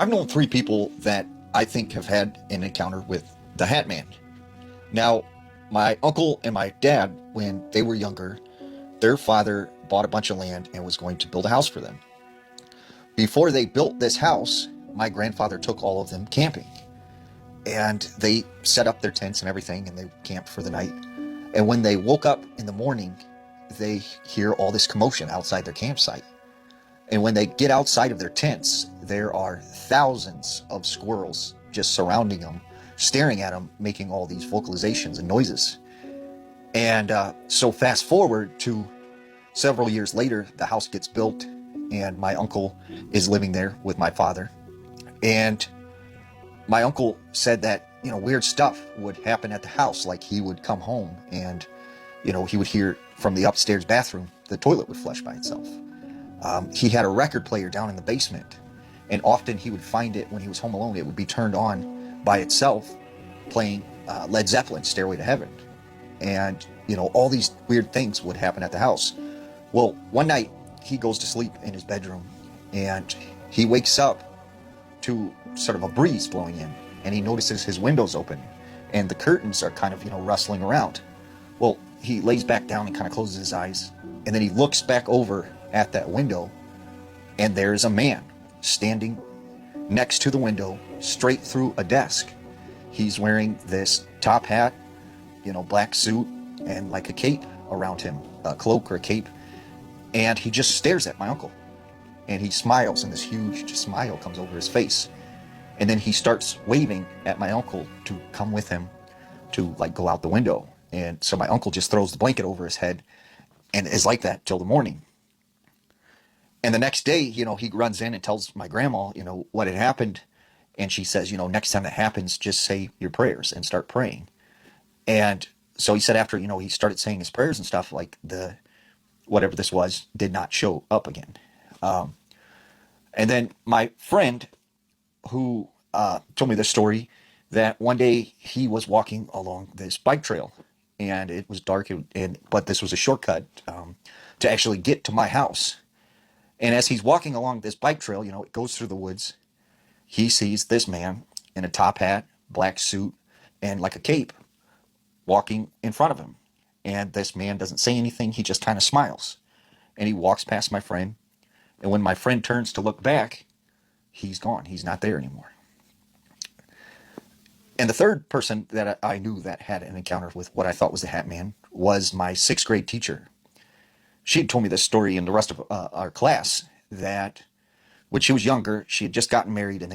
I've known three people that I think have had an encounter with the Hat Man. Now, my uncle and my dad, when they were younger, their father bought a bunch of land and was going to build a house for them. Before they built this house, my grandfather took all of them camping. And they set up their tents and everything, and they camped for the night. And when they woke up in the morning, they hear all this commotion outside their campsite. And when they get outside of their tents, there are thousands of squirrels just surrounding them, staring at them, making all these vocalizations and noises. And so fast forward to several years later, the house gets built, and my uncle is living there with my father. And my uncle said that, weird stuff would happen at the house. Like he would come home and, he would hear from the upstairs bathroom, the toilet would flush by itself. He had a record player down in the basement, and often he would find it when he was home alone. It would be turned on by itself, playing Led Zeppelin, Stairway to Heaven. And, all these weird things would happen at the house. Well, one night he goes to sleep in his bedroom, and he wakes up to sort of a breeze blowing in, and he notices his windows open, and the curtains are kind of, rustling around. Well, he lays back down and kind of closes his eyes, and then he looks back over at that window, and there's a man standing next to the window, straight through a desk. He's wearing this top hat, black suit, and like a cape around him, a cloak or a cape, and he just stares at my uncle. And he smiles, and this huge smile comes over his face. And then he starts waving at my uncle to come with him to go out the window. And so my uncle just throws the blanket over his head and is like that till the morning. And the next day, he runs in and tells my grandma, what had happened. And she says, next time that happens, just say your prayers and start praying. And so he said after, he started saying his prayers and stuff, like whatever this was did not show up again. And then my friend who told me this story, that one day he was walking along this bike trail, and it was dark, but this was a shortcut to actually get to my house. And as he's walking along this bike trail, it goes through the woods, he sees this man in a top hat, black suit, and like a cape walking in front of him. And this man doesn't say anything, he just kind of smiles. And he walks past my friend. And when my friend turns to look back, he's gone. He's not there anymore. And the third person that I knew that had an encounter with what I thought was the Hat Man was my sixth grade teacher. She had told me this story in the rest of our class, that when she was younger, she had just gotten married, and they